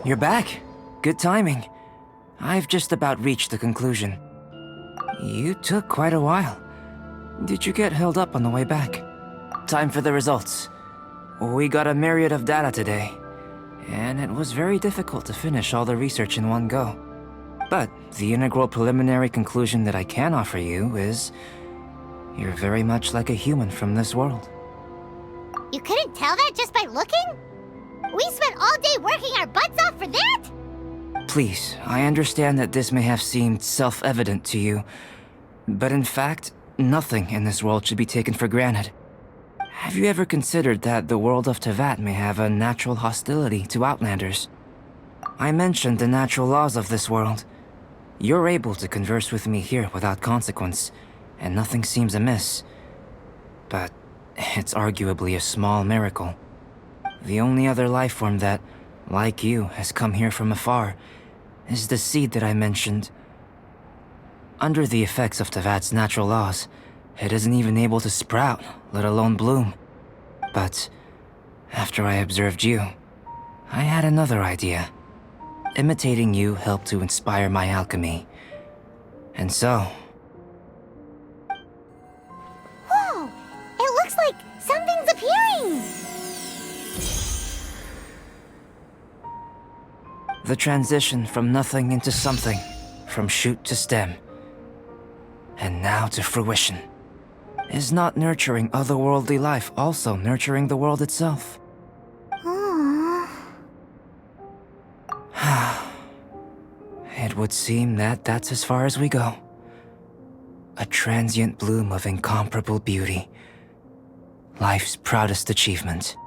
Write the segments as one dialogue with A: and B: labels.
A: You're back. Good timing. I've just about reached the conclusion. You took quite a while. Did you get held up on the way back? Time for the results. We got a myriad of data today, and it was very difficult to finish all the research in one go. But the integral preliminary conclusion that I can offer you is you're very much like a human from this world.
B: You couldn't tell that just by looking? We spent all day working our butts off for that?
A: Please, I understand that this may have seemed self-evident to you, but in fact, nothing in this world should be taken for granted. Have you ever considered that the world of Teyvat may have a natural hostility to Outlanders? I mentioned the natural laws of this world. You're able to converse with me here without consequence, and nothing seems amiss. But it's arguably a small miracle. The only other life form that, like you, has come here from afar is the seed that I mentioned. Under the effects of Teyvat's natural laws, it isn't even able to sprout, let alone bloom. But after I observed you, I had another idea. Imitating you helped to inspire my alchemy. And so...
B: Whoa! It looks like something's appearing!
A: The transition from nothing into something, from shoot to stem, and now to fruition. Is not nurturing otherworldly life also nurturing the world itself?
B: Aww.
A: It would seem that that's as far as we go. A transient bloom of incomparable beauty. Life's proudest achievement.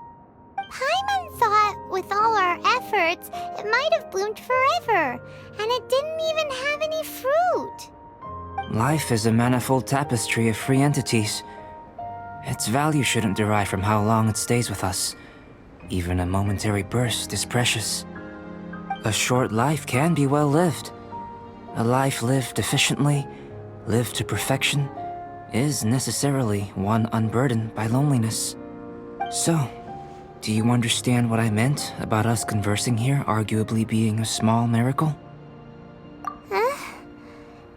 B: Paimon thought with all our efforts, it might have bloomed forever, and it didn't even have any fruit.
A: Life is a manifold tapestry of free entities. Its value shouldn't derive from how long it stays with us. Even a momentary burst is precious. A short life can be well lived. A life lived efficiently, lived to perfection, is necessarily one unburdened by loneliness. So, do you understand what I meant about us conversing here arguably being a small miracle?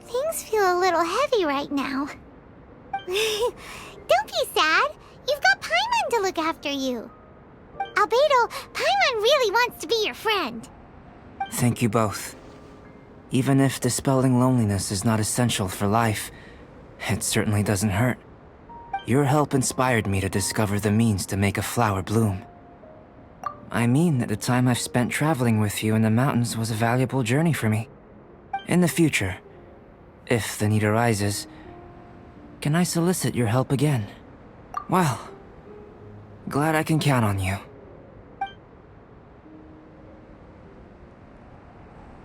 B: Things feel a little heavy right now. Don't be sad. You've got Paimon to look after you. Albedo, Paimon really wants to be your friend.
A: Thank you both. Even if dispelling loneliness is not essential for life, it certainly doesn't hurt. Your help inspired me to discover the means to make a flower bloom. I mean that the time I've spent traveling with you in the mountains was a valuable journey for me. In the future, if the need arises, can I solicit your help again? Well, glad I can count on you.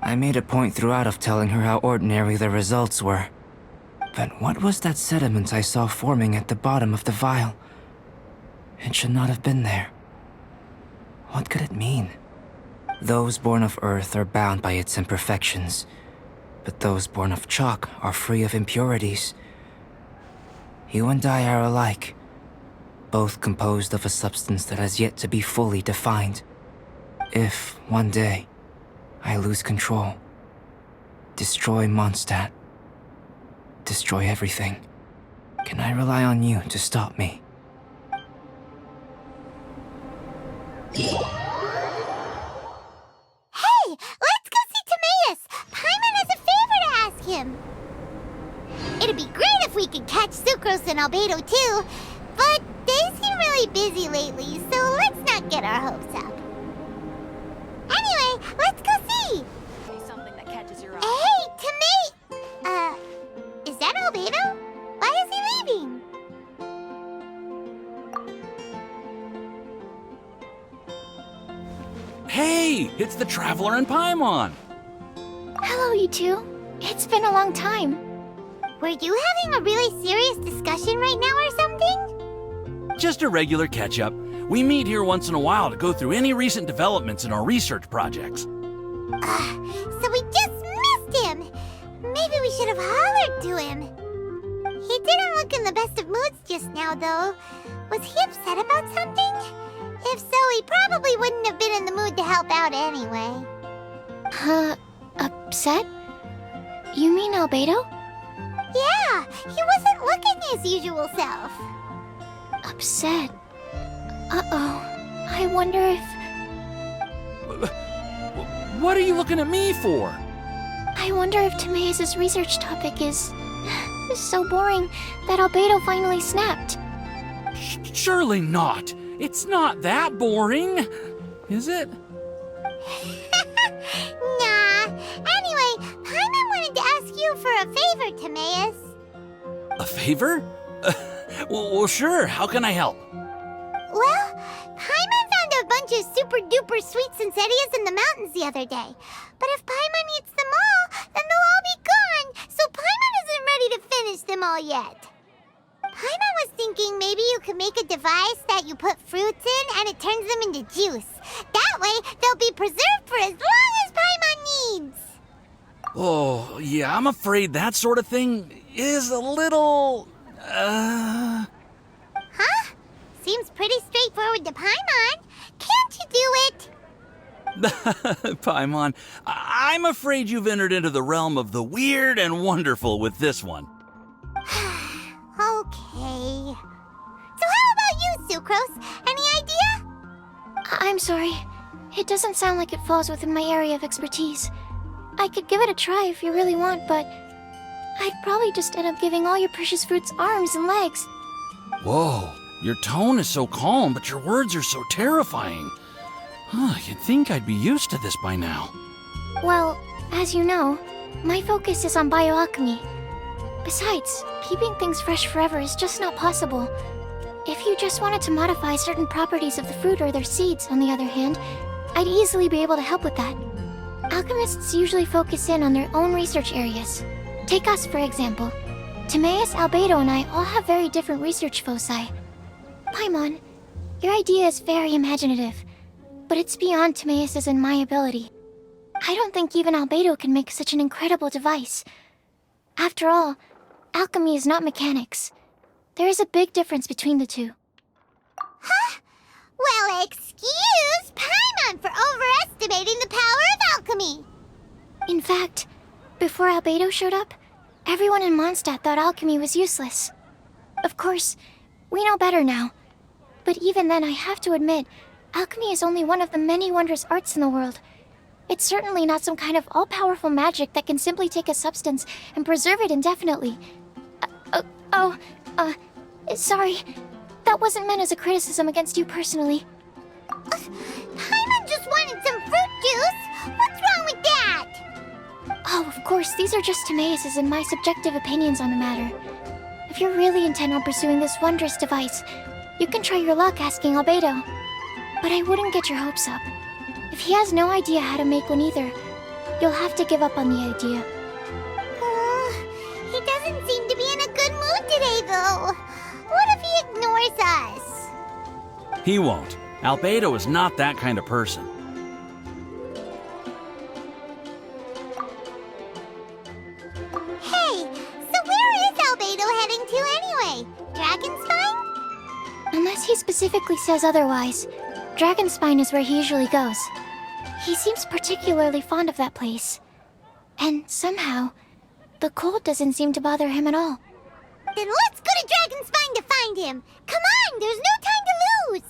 A: I made a point throughout of telling her how ordinary the results were. But what was that sediment I saw forming at the bottom of the vial? It should not have been there. What could it mean? Those born of Earth are bound by its imperfections, but those born of chalk are free of impurities. You and I are alike, both composed of a substance that has yet to be fully defined. If, one day, I lose control, destroy Mondstadt, destroy everything, can I rely on you to stop me?
B: Hey, let's go see Timaeus! Paimon has a favor to ask him. It'd be great if we could catch Sucrose and Albedo too, but they seem really busy lately, so let's not get our hopes up. Anyway, let's go see!
C: Something that catches your eye.
B: Hey, Timaeus! Is that Albedo? Why is he leaving?
D: Hey, it's the Traveler and Paimon.
E: Hello, you two. It's been a long time.
B: Were you having a really serious discussion right now or something?
D: Just a regular catch-up. We meet here once in a while to go through any recent developments in our research projects.
B: So we just missed him! Maybe we should have hollered to him. He didn't look in the best of moods just now, though. Was he upset about something? If so, he probably wouldn't have been in the mood to help out anyway.
E: Upset? You mean Albedo?
B: Yeah, he wasn't looking his usual self.
E: Upset. Uh-oh. I wonder if...
D: What are you looking at me for?
E: I wonder if Timaeus' research topic is... so boring that Albedo finally snapped.
D: Surely not. It's not that boring, is it?
B: Nah. Anyway, Paimon wanted to ask you for a favor, Timaeus.
D: A favor? Well, sure. How can I help?
B: Well, Paimon found a bunch of super-duper sweet Sensedias in the mountains the other day. But if Paimon eats them all, then they'll all be gone, so Paimon isn't ready to finish them all yet. Paimon was thinking maybe you could make a device that you put fruits in and it turns them into juice. That way, they'll be preserved for as long as Paimon needs.
D: Oh, yeah, I'm afraid that sort of thing is a little...
B: Huh? Seems pretty straightforward to Paimon. Can't you do it?
D: Paimon, I'm afraid you've entered into the realm of the weird and wonderful with this one.
B: Okay. So how about you, Sucrose? Any idea?
E: I'm sorry. It doesn't sound like it falls within my area of expertise. I could give it a try if you really want, but I'd probably just end up giving all your precious fruits arms and legs.
D: Whoa, your tone is so calm, but your words are so terrifying. You'd think I'd be used to this by now.
E: Well, as you know, my focus is on bioalchemy. Besides, keeping things fresh forever is just not possible. If you just wanted to modify certain properties of the fruit or their seeds, on the other hand, I'd easily be able to help with that. Alchemists usually focus in on their own research areas. Take us, for example. Timaeus, Albedo, and I all have very different research foci. Paimon, your idea is very imaginative, but it's beyond Timaeus' and my ability. I don't think even Albedo can make such an incredible device. After all, alchemy is not mechanics. There is a big difference between the two.
B: Huh? Well, excuse Paimon for overestimating the power of alchemy.
E: In fact, before Albedo showed up, everyone in Mondstadt thought alchemy was useless. Of course, we know better now. But even then, I have to admit, alchemy is only one of the many wondrous arts in the world. It's certainly not some kind of all-powerful magic that can simply take a substance and preserve it indefinitely. Sorry. That wasn't meant as a criticism against you personally.
B: Paimon just wanted some fruit juice. What's wrong with that?
E: Oh, of course, these are just Timaeus' and my subjective opinions on the matter. If you're really intent on pursuing this wondrous device, you can try your luck asking Albedo. But I wouldn't get your hopes up. If he has no idea how to make one either, you'll have to give up on the idea.
B: He doesn't seem to be in a good mood today, though. What if he ignores us?
D: He won't. Albedo is not that kind of person.
B: Hey, so where is Albedo heading to anyway? Dragonspine?
E: Unless he specifically says otherwise, Dragonspine is where he usually goes. He seems particularly fond of that place. And somehow, the cold doesn't seem to bother him at all.
B: Then let's go to Dragonspine to find him. Come on, there's no time to lose.